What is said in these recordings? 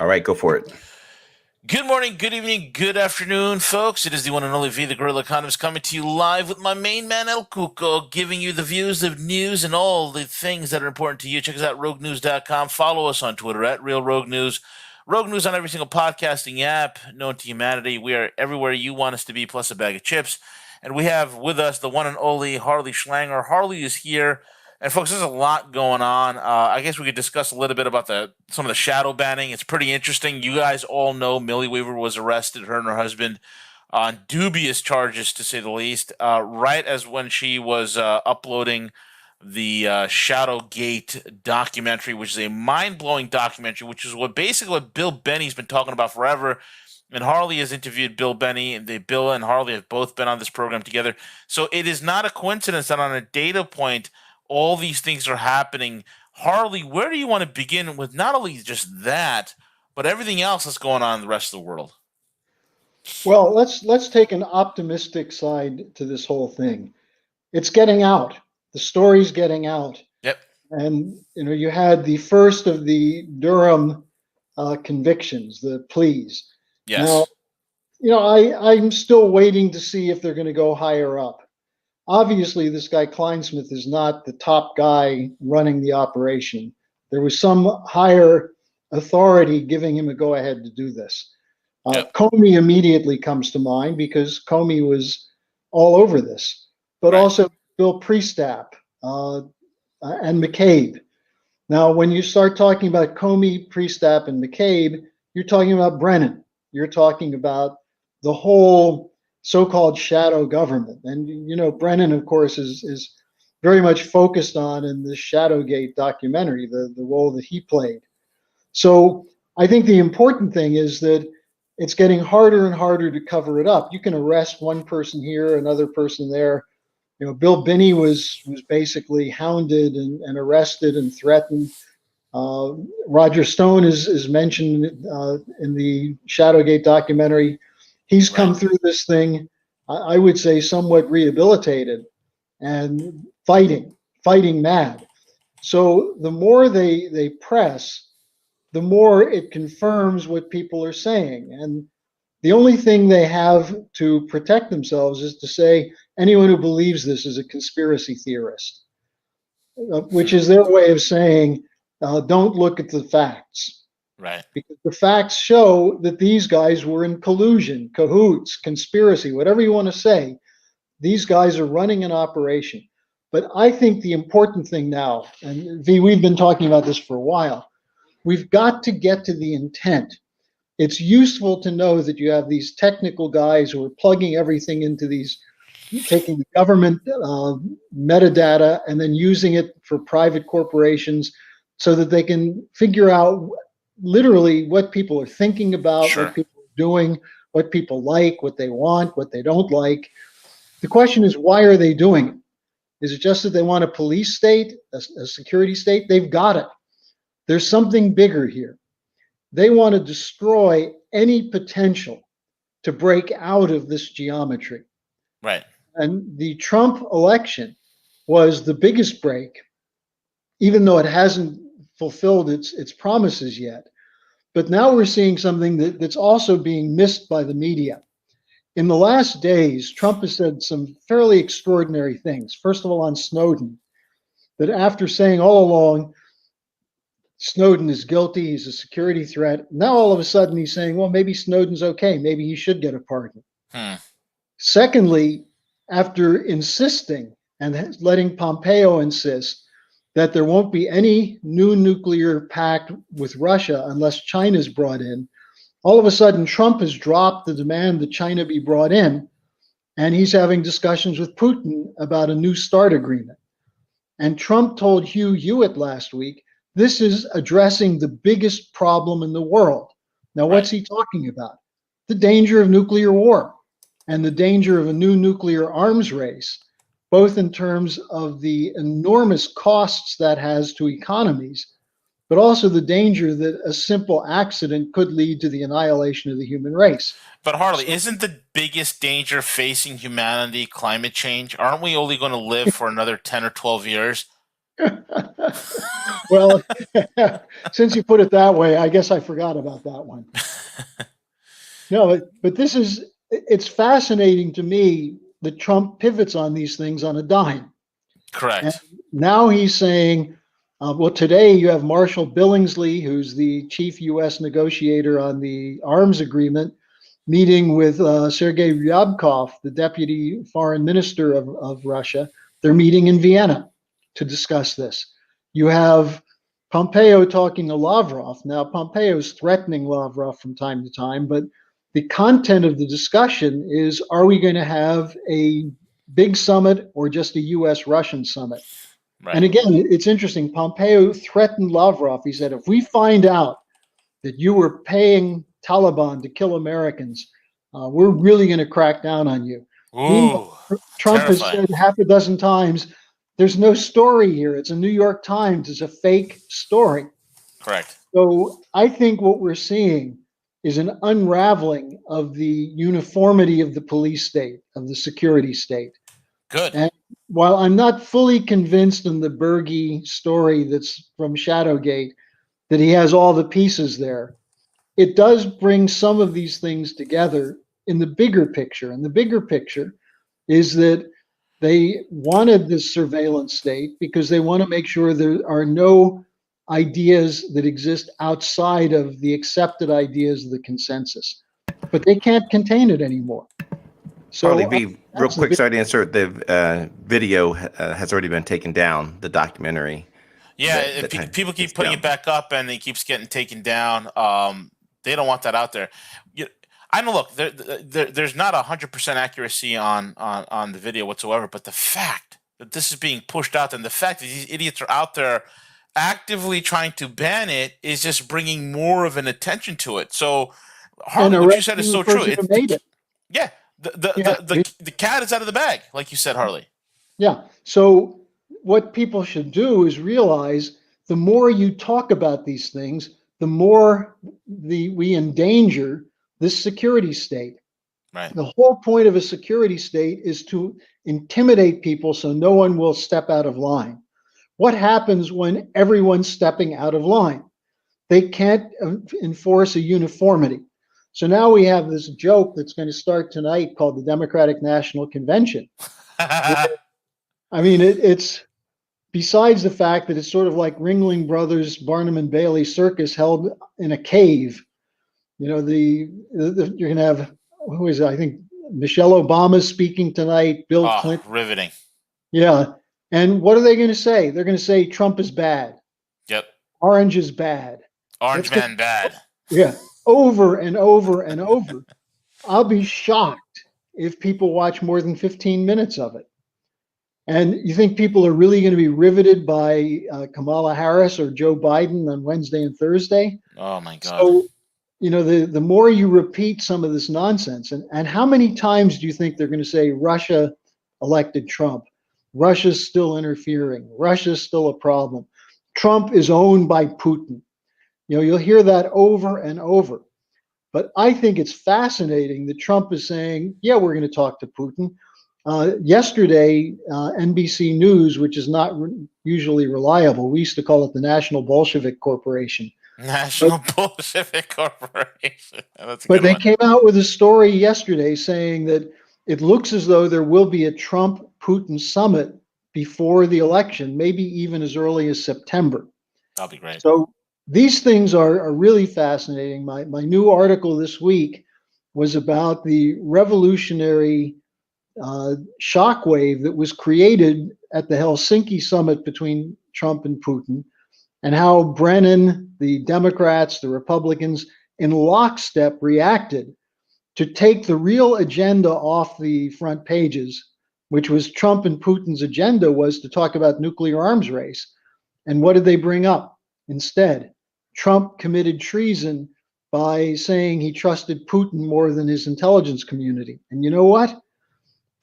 All right, go for it. Good morning, good evening, good afternoon, folks. It is the one and only V, the Guerrilla Economist, coming to you live with my main man, El Cuco, giving you the views, the news, and all the things that are important to you. Check us out, roguenews.com. Follow us on Twitter at Real Rogue News. Rogue News on every single podcasting app known to humanity. We are everywhere you want us to be, plus a bag of chips. And we have with us the one and only Harley Schlanger. Harley is here. And folks, there's a lot going on. I guess we could discuss a little bit about some of the shadow banning. It's pretty interesting. You guys all know Millie Weaver was arrested, her and her husband, on dubious charges to say the least. Right as when she was uploading the Shadow Gate documentary, which is a mind-blowing documentary, which is what Bill Benny's been talking about forever. And Harley has interviewed Bill Benny, and Bill and Harley have both been on this program together. So it is not a coincidence that on a data point all these things are happening. Harley, where do you want to begin with not only just that, but everything else that's going on in the rest of the world? Well, let's take an optimistic side to this whole thing. It's getting out. The story's getting out, Yep. and you had the first of the Durham convictions, the pleas. Now, Yes. I'm still waiting to see if they're going to go higher up. Obviously, this guy Kleinsmith is not the top guy running the operation. There was some higher authority giving him a go ahead to do this. Yep. Comey immediately comes to mind because Comey was all over this, but Right. also Bill Priestap and McCabe. Now, when you start talking about Comey, Priestap, and McCabe, you're talking about Brennan. You're talking about the whole so-called shadow government. And Brennan, of course, is very much focused on in the Shadowgate documentary, the role that he played. So I think the important thing is that it's getting harder and harder to cover it up. You can arrest one person here, another person there. Bill Binney was basically hounded and arrested and threatened. Roger Stone is mentioned in the Shadowgate documentary. He's Right. come through this thing, I would say, somewhat rehabilitated and fighting mad. So the more they press, the more it confirms what people are saying. And the only thing they have to protect themselves is to say anyone who believes this is a conspiracy theorist, which Hmm. is their way of saying don't look at the facts. Right. Because the facts show that these guys were in collusion, cahoots, conspiracy, whatever you want to say. These guys are running an operation. But I think the important thing now, and V, we've been talking about this for a while, we've got to get to the intent. It's useful to know that you have these technical guys who are plugging everything into these, taking the government metadata and then using it for private corporations so that they can figure out literally what people are thinking about, what Sure. people are doing, what people like, what they want, what they don't like. The question is, why are they doing it? Is it just that they want a police state, a security state? They've got it. There's something bigger here. They want to destroy any potential to break out of this geometry. Right. And the Trump election was the biggest break, even though it hasn't fulfilled its promises yet. But now we're seeing something that's also being missed by the media. In the last days, Trump has said some fairly extraordinary things. First of all, on Snowden, that after saying all along, Snowden is guilty, he's a security threat, now all of a sudden he's saying, well, maybe Snowden's okay, maybe he should get a pardon. Hmm. Secondly, after insisting and letting Pompeo insist that there won't be any new nuclear pact with Russia unless China's brought in, all of a sudden Trump has dropped the demand that China be brought in, and he's having discussions with Putin about a new START agreement. And Trump told Hugh Hewitt last week, this is addressing the biggest problem in the world. Now, Right. what's he talking about? The danger of nuclear war and the danger of a new nuclear arms race, both in terms of the enormous costs that has to economies, but also the danger that a simple accident could lead to the annihilation of the human race. But Harley, So, isn't the biggest danger facing humanity climate change? Aren't we only going to live for another 10 or 12 years? Well, since you put it that way, I guess I forgot about that one. No, but it's fascinating to me that Trump pivots on these things on a dime. And Correct. now he's saying, well, today you have Marshall Billingsley, who's the chief U.S. negotiator on the arms agreement, meeting with Sergei Ryabkov, the deputy foreign minister of Russia. They're meeting in Vienna to discuss this. You have Pompeo talking to Lavrov. Now, Pompeo's threatening Lavrov from time to time, but the content of the discussion is, are we going to have a big summit or just a US Russian summit? And Right. again, it's interesting. Pompeo threatened Lavrov. He said, if we find out that you were paying Taliban to kill Americans, we're really going to crack down on you. Meanwhile, Ooh, Trump has terrifying. said half a dozen times, there's no story here. It's a New York Times. It's a fake story. Correct. So I think what we're seeing is an unraveling of the uniformity of the police state, of the security state. Good. And while I'm not fully convinced in the Berge story that's from Shadowgate that he has all the pieces there, it does bring some of these things together in the bigger picture. And the bigger picture is that they wanted this surveillance state because they want to make sure there are no ideas that exist outside of the accepted ideas of the consensus. But they can't contain it anymore. Harley, So be real that's the quick. big. Sorry to answer. The video has already been taken down. The documentary Yeah, people keep it's putting it down. back up, and it keeps getting taken down. They don't want that out there. You, I know. Look, there's not 100% accuracy on the video whatsoever, but the fact that this is being pushed out, and the fact that these idiots are out there actively trying to ban it, is just bringing more of an attention to it. So, And Harley, what you said is arresting the so true. person who made it. Yeah, Yeah. the cat is out of the bag, like you said, Harley. Yeah. So what people should do is realize the more you talk about these things, the more we endanger this security state. Right. The whole point of a security state is to intimidate people so no one will step out of line. What happens when everyone's stepping out of line? They can't enforce a uniformity. So now we have this joke that's going to start tonight called the Democratic National Convention. I mean, it's besides the fact that it's sort of like Ringling Brothers, Barnum and Bailey Circus held in a cave. You know, you're going to have, who is it? I think Michelle Obama speaking tonight, Bill Oh, Clinton. riveting. Yeah. And what are they going to say? They're going to say Trump is bad. Yep. Orange is bad. Orange That's going man bad. yeah, over and over and over. I'll be shocked if people watch more than 15 minutes of it. And you think people are really going to be riveted by Kamala Harris or Joe Biden on Wednesday and Thursday? Oh my God. So, you know, the more you repeat some of this nonsense, and how many times do you think they're going to say Russia elected Trump? Russia's still interfering. Russia's still a problem. Trump is owned by Putin. You know, you'll hear that over and over. But I think it's fascinating that Trump is saying, yeah, we're going to talk to Putin. Yesterday, NBC News, which is not usually reliable, we used to call it the National Bolshevik Corporation. National Bolshevik Corporation. That's a But good they one. came out with a story yesterday saying that it looks as though there will be a Trump Putin summit before the election, maybe even as early as September. That'll be great. So these things are really fascinating. My new article this week was about the revolutionary shockwave that was created at the Helsinki summit between Trump and Putin, and how Brennan, the Democrats, the Republicans, in lockstep reacted to take the real agenda off the front pages, which was Trump and Putin's agenda was to talk about nuclear arms race. And what did they bring up instead? Trump committed treason by saying he trusted Putin more than his intelligence community. And you know what?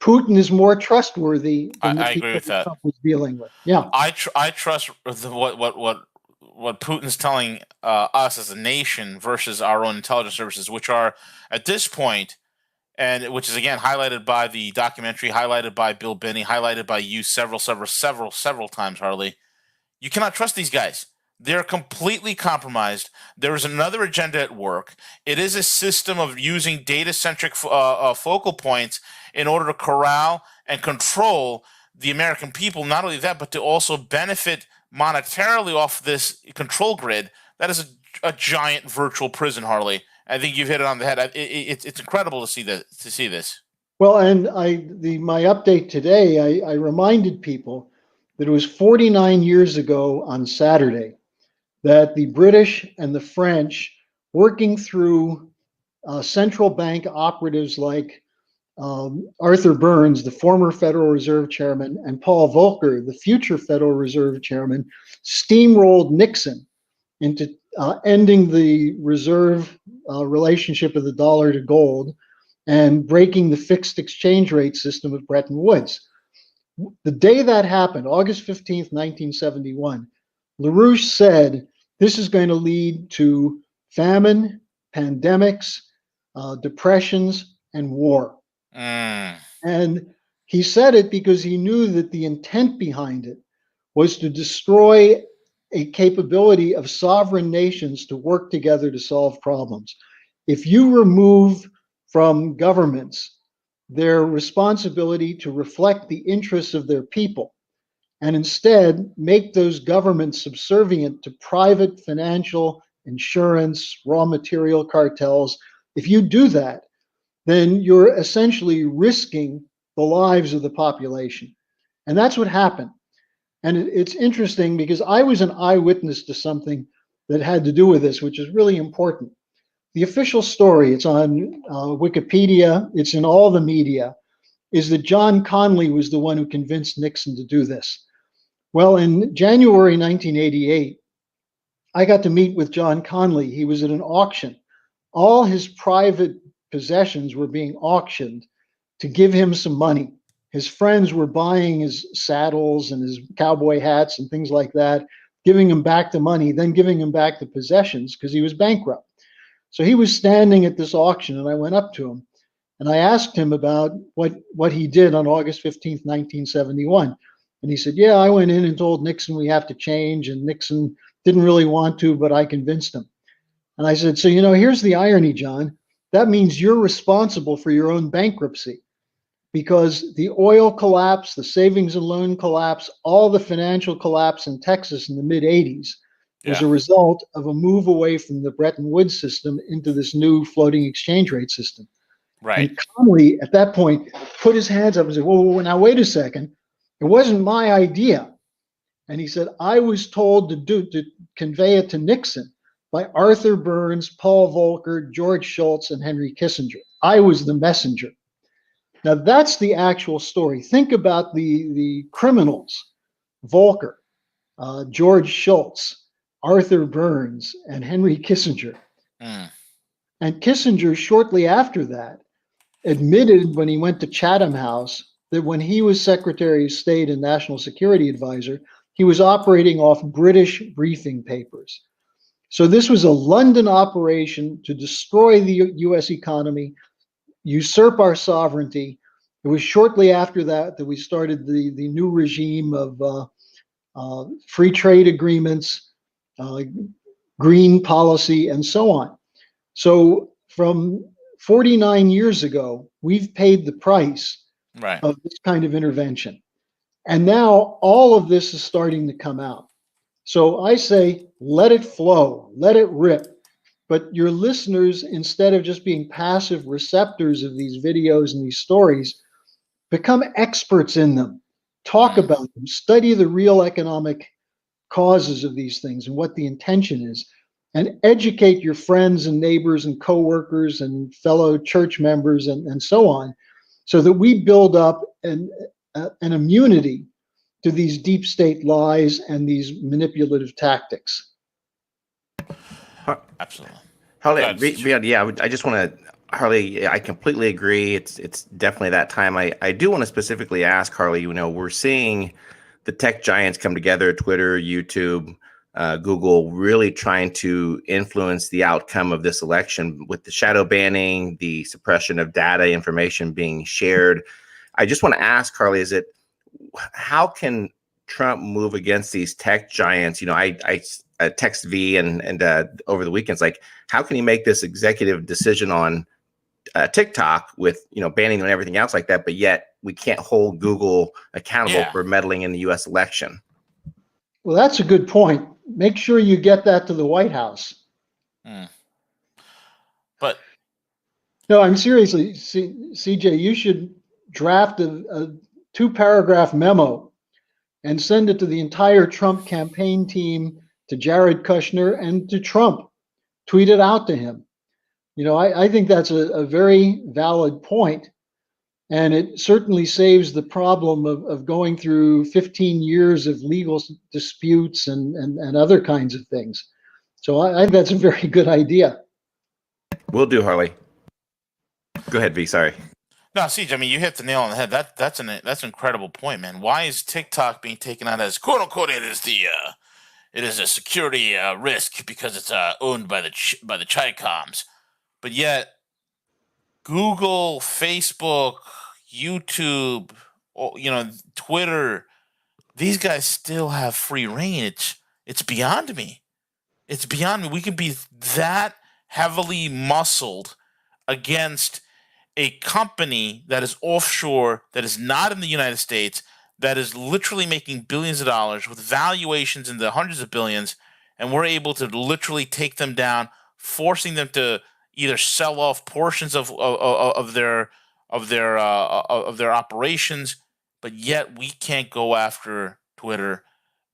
Putin is more trustworthy than the I agree people with that that. Trump was dealing with. Yeah. I trust what Putin's telling us as a nation versus our own intelligence services, which are at this point, and which is again highlighted by the documentary, highlighted by Bill Binney, highlighted by you several times, Harley. You cannot trust these guys. They're completely compromised. There is another agenda at work. It is a system of using data-centric focal points in order to corral and control the American people. Not only that, but to also benefit monetarily off this control grid. That is a giant virtual prison, Harley. I think you've hit it on the head. It's incredible to see this. Well, and my update today, I reminded people that it was 49 years ago on Saturday that the British and the French, working through central bank operatives like Arthur Burns, the former Federal Reserve Chairman, and Paul Volcker, the future Federal Reserve Chairman, steamrolled Nixon into ending the reserve relationship of the dollar to gold and breaking the fixed exchange rate system of Bretton Woods. The day that happened, August 15th, 1971, LaRouche said, this is going to lead to famine, pandemics, depressions, and war. And he said it because he knew that the intent behind it was to destroy a capability of sovereign nations to work together to solve problems. If you remove from governments their responsibility to reflect the interests of their people, and instead make those governments subservient to private financial, insurance, raw material cartels, if you do that, then you're essentially risking the lives of the population. And that's what happened. And it's interesting because I was an eyewitness to something that had to do with this, which is really important. The official story, it's on Wikipedia, it's in all the media, is that John Connally was the one who convinced Nixon to do this. Well, in January 1988, I got to meet with John Connally. He was at an auction. All his private possessions were being auctioned to give him some money. His friends were buying his saddles and his cowboy hats and things like that, giving him back the money, then giving him back the possessions because he was bankrupt. So he was standing at this auction, and I went up to him and I asked him about what he did on August 15th, 1971. And he said, yeah, I went in and told Nixon we have to change, and Nixon didn't really want to, but I convinced him. And I said, so, here's the irony, John. That means you're responsible for your own bankruptcy, because the oil collapse, the savings and loan collapse, all the financial collapse in Texas in the mid-'80s was a result of a move away from the Bretton Woods system into this new floating exchange rate system. Right. And Connally, at that point, put his hands up and said, well, now wait a second. It wasn't my idea. And he said, I was told to convey it to Nixon by Arthur Burns, Paul Volcker, George Shultz, and Henry Kissinger. I was the messenger. Now, that's the actual story. Think about the criminals: Volcker, George Shultz, Arthur Burns, and Henry Kissinger. And Kissinger, shortly after that, admitted when he went to Chatham House that when he was Secretary of State and National Security Advisor, he was operating off British briefing papers. So this was a London operation to destroy the US economy, usurp our sovereignty. It was shortly after that we started the new regime of free trade agreements, green policy, and so on. So from 49 years ago, we've paid the price of this kind of intervention. And now all of this is starting to come out. So I say, let it flow, let it rip. But your listeners, instead of just being passive receptors of these videos and these stories, become experts in them. Talk about them, study the real economic causes of these things and what the intention is, and educate your friends and neighbors and coworkers and fellow church members and so on, so that we build up an immunity to these deep state lies and these manipulative tactics. Absolutely. Harley, I just want to, Harley, I completely agree. It's definitely that time. I do want to specifically ask, Harley, we're seeing the tech giants come together, Twitter, YouTube, Google, really trying to influence the outcome of this election with the shadow banning, the suppression of data information being shared. I just want to ask, Harley, how can Trump move against these tech giants? I text V and over the weekends, like, how can he make this executive decision on TikTok with banning them and everything else like that, but yet we can't hold Google accountable Yeah. for meddling in the U.S. election? Well, that's a good point. Make sure you get that to the White House. But no, I'm seriously, CJ, you should draft a 2-paragraph memo and send it to the entire Trump campaign team, to Jared Kushner, and to Trump. Tweet it out to him. I think that's a very valid point, and it certainly saves the problem of going through 15 years of legal disputes and other kinds of things. So I think that's a very good idea. Will do, Harley. Go ahead, V. Sorry. no, CJ, I mean, you hit the nail on the head. That's an incredible point, man. Why is TikTok being taken out as quote unquote it is a security risk because it's owned by the Chicoms, but yet Google, Facebook, YouTube, Twitter, these guys still have free reign. It's beyond me. It's beyond me. We can be that heavily muscled against a company that is offshore, that is not in the United States, that is literally making billions of dollars with valuations in the hundreds of billions, and we're able to literally take them down, forcing them to either sell off portions of their operations, but yet we can't go after Twitter,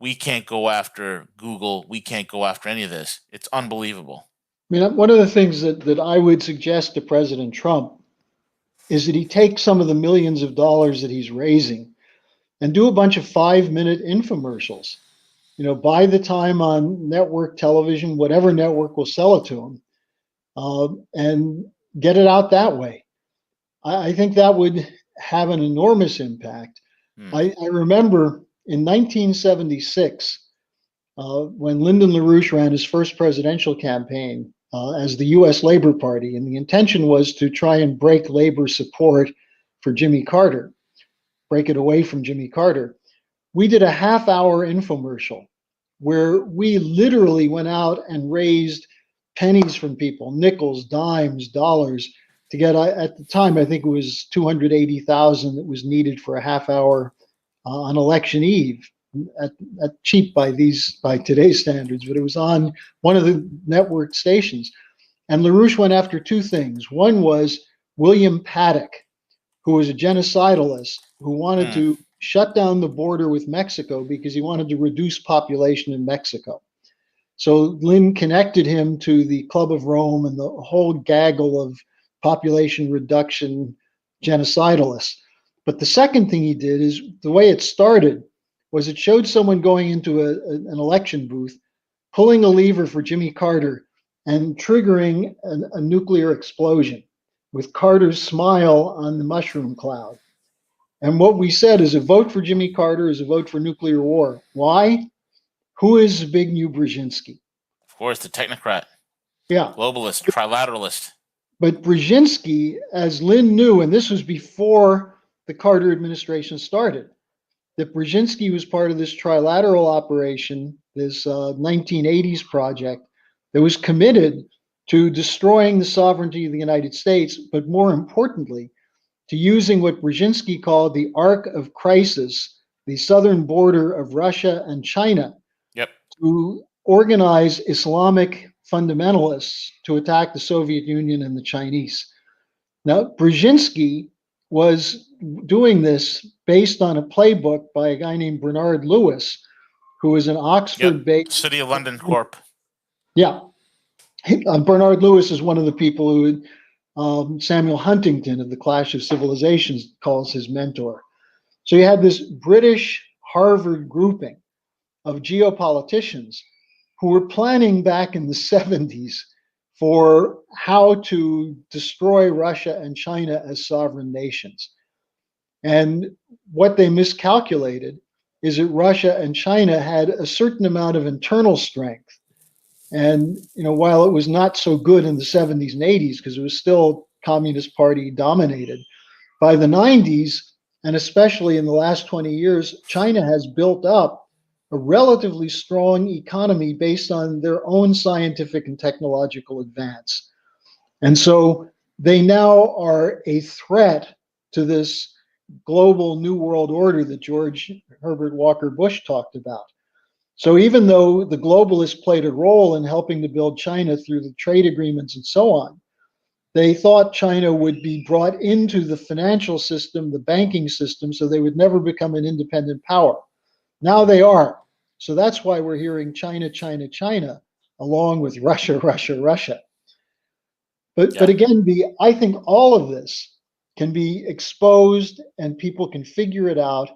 we can't go after Google, we can't go after any of this. It's unbelievable. I mean, one of the things that I would suggest to President Trump is that he take some of the millions of dollars that he's raising and do a bunch of 5-minute infomercials. Buy the time on network television, whatever network will sell it to him, and get it out that way. I think that would have an enormous impact. I remember in 1976, when Lyndon LaRouche ran his first presidential campaign as the U.S. Labor Party, and the intention was to try and break labor support for Jimmy Carter, break it away from Jimmy Carter. We did a half-hour infomercial where we literally went out and raised pennies from people, nickels, dimes, dollars, to get, at the time, I think it was $280,000 that was needed for a half hour on election eve, at cheap by today's standards, but it was on one of the network stations. And LaRouche went after two things. One was William Paddock, who was a genocidalist who wanted to shut down the border with Mexico because he wanted to reduce population in Mexico. So Lynn connected him to the Club of Rome and the whole gaggle of population reduction genocidalists. But the second thing he did is, the way it started was it showed someone going into an election booth, pulling a lever for Jimmy Carter and triggering a nuclear explosion with Carter's smile on the mushroom cloud. And what we said is, a vote for Jimmy Carter is a vote for nuclear war. Why? Who is Zbigniew Brzezinski? Of course, the technocrat. Yeah. Globalist, trilateralist. But Brzezinski, as Lynn knew, and this was before the Carter administration started, that Brzezinski was part of this trilateral operation, this 1980s project that was committed to destroying the sovereignty of the United States, but more importantly, to using what Brzezinski called the Arc of Crisis, the southern border of Russia and China, to organize Islamic fundamentalists to attack the Soviet Union and the Chinese. Now, Brzezinski was doing this based on a playbook by a guy named Bernard Lewis, who was an Oxford-based City of London Corp. Yeah. Bernard Lewis is one of the people who Samuel Huntington of the Clash of Civilizations calls his mentor. So you had this British Harvard grouping of geopoliticians who were planning back in the 70s for how to destroy Russia and China as sovereign nations. And what they miscalculated is that Russia and China had a certain amount of internal strength. And, while it was not so good in the 70s and 80s, because it was still Communist Party dominated, by the 90s, And especially in the last 20 years, China has built up a relatively strong economy based on their own scientific and technological advance. And so they now are a threat to this global new world order that George Herbert Walker Bush talked about. So even though the globalists played a role in helping to build China through the trade agreements and so on, they thought China would be brought into the financial system, the banking system, so they would never become an independent power. Now they are. So that's why we're hearing China, China, China, along with Russia, Russia, Russia. But again, I think all of this can be exposed and people can figure it out.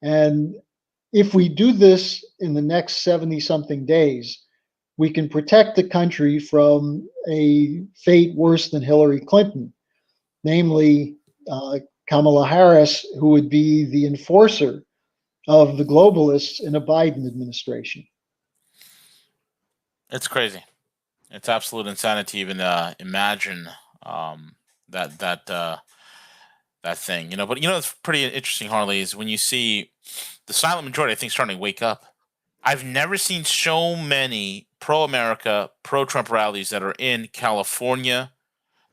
And if we do this in the next 70 something days, we can protect the country from a fate worse than Hillary Clinton, namely Kamala Harris, who would be the enforcer of the globalists in a Biden administration. It's crazy. It's absolute insanity to even imagine that thing, you know. But you know, it's pretty interesting, Harley, is when you see the silent majority, I think, starting to wake up. I've never seen so many pro-America, pro-Trump rallies that are in California,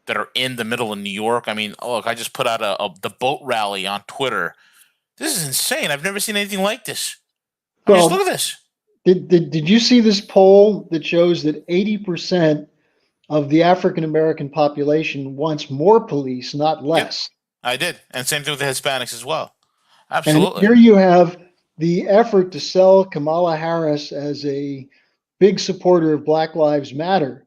that are in the middle of New York. I mean, look, I just put out the boat rally on Twitter. This is insane. I've never seen anything like this. I mean, just look at this. Did you see this poll that shows that 80% of the African American population wants more police, not less? Yep, I did. And same thing with the Hispanics as well. And Absolutely. here you have the effort to sell Kamala Harris as a big supporter of Black Lives Matter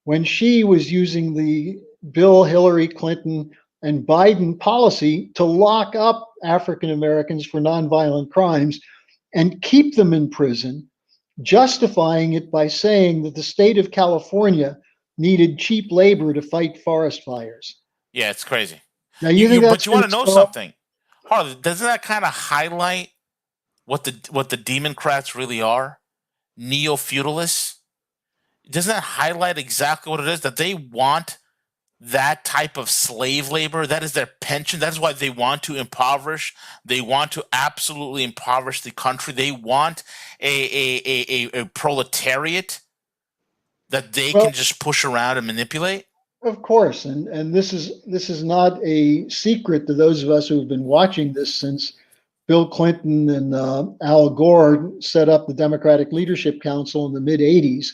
when she was using the Bill, Hillary Clinton, and Biden policy to lock up African Americans for nonviolent crimes and keep them in prison, justifying it by saying that the state of California needed cheap labor to fight forest fires. Yeah, it's crazy. Now you think but you want to know something, Harley? Doesn't that kind of highlight what the Democrats really are? Neo-feudalists. Doesn't that highlight exactly what it is? That they want that type of slave labor. That is their pension. That is why they want to impoverish. They want to absolutely impoverish the country. They want a proletariat that they can just push around and manipulate. Of course, and this is not a secret to those of us who have been watching this since Bill Clinton and Al Gore set up the Democratic Leadership Council in the mid-'80s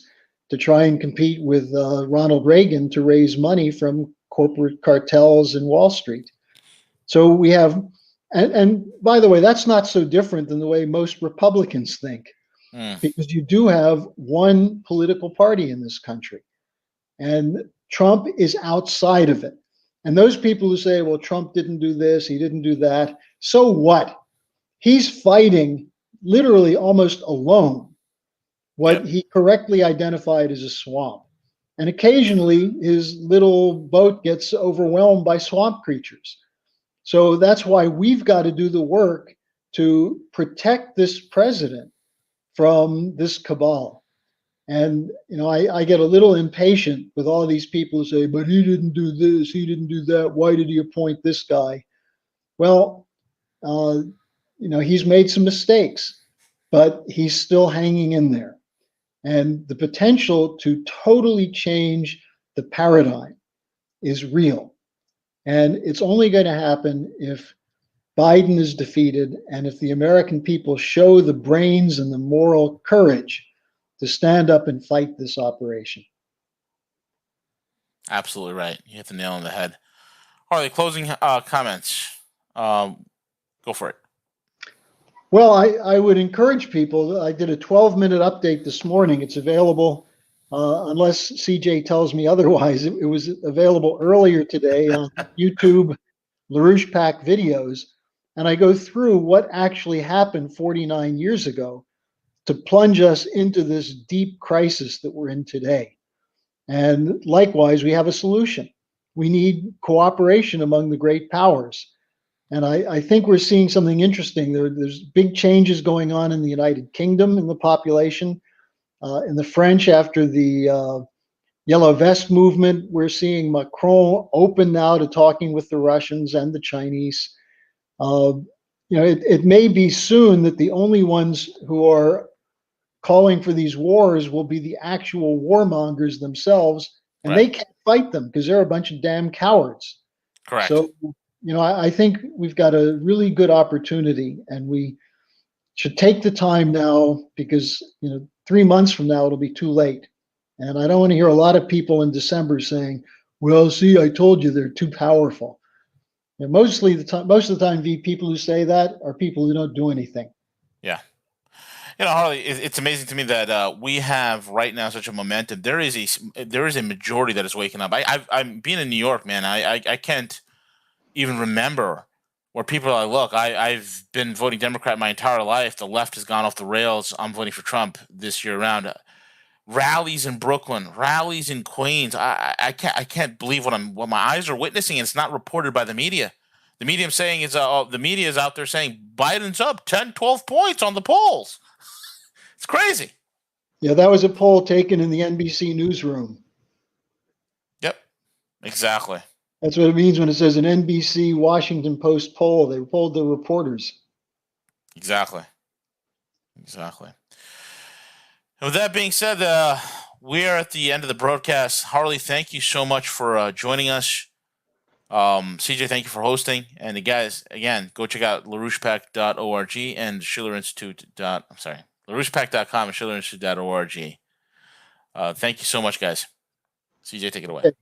to try and compete with Ronald Reagan to raise money from corporate cartels in Wall Street. So we have, and by the way, that's not so different than the way most Republicans think, because you do have one political party in this country, and Trump is outside of it. And those people who say, well, Trump didn't do this, he didn't do that, so what? He's fighting literally almost alone what he correctly identified as a swamp. And occasionally his little boat gets overwhelmed by swamp creatures. So that's why we've got to do the work to protect this president from this cabal. And, you know, I get a little impatient with all these people who say, but he didn't do this, he didn't do that, why did he appoint this guy? Well, you know, he's made some mistakes, but he's still hanging in there. And the potential to totally change the paradigm is real. And it's only going to happen if Biden is defeated and if the American people show the brains and the moral courage to stand up and fight this operation. Absolutely right. You hit the nail on the head. Harley, closing comments. Go for it. Well, I would encourage people. I did a 12-minute update this morning. It's available, unless CJ tells me otherwise. It was available earlier today on YouTube, LaRouche Pack videos. And I go through what actually happened 49 years ago to plunge us into this deep crisis that we're in today. And likewise, we have a solution. We need cooperation among the great powers. And I think we're seeing something interesting. There's big changes going on in the United Kingdom in the population. In the French, after the Yellow Vest movement, we're seeing Macron open now to talking with the Russians and the Chinese. Uh, it may be soon that the only ones who are calling for these wars will be the actual warmongers themselves, and Right. they can't fight them because they're a bunch of damn cowards. Correct. So, I think we've got a really good opportunity, and we should take the time now because 3 months from now it'll be too late. And I don't want to hear a lot of people in December saying, "Well, see, I told you they're too powerful." And most of the time, people who say that are people who don't do anything. Yeah. Harley, it's amazing to me that we have right now such a momentum. There is a majority that is waking up. I'm being in New York, man. I can't even remember where people are like, look, I've been voting Democrat my entire life. The left has gone off the rails. I'm voting for Trump this year around. Rallies in Brooklyn, rallies in Queens. I can't believe what my eyes are witnessing, and it's not reported by the media. The media the media is out there saying Biden's up 10, 12 points on the polls. It's crazy. Yeah, that was a poll taken in the NBC newsroom. Yep, exactly. That's what it means when it says an NBC Washington Post poll. They polled the reporters. Exactly. And with that being said, we are at the end of the broadcast. Harley, thank you so much for joining us. CJ, thank you for hosting. And the guys, again, go check out LaRouchePAC.org and LaRouchePAC.com and SchillerInstitute.org. Thank you so much, guys. CJ, take it away.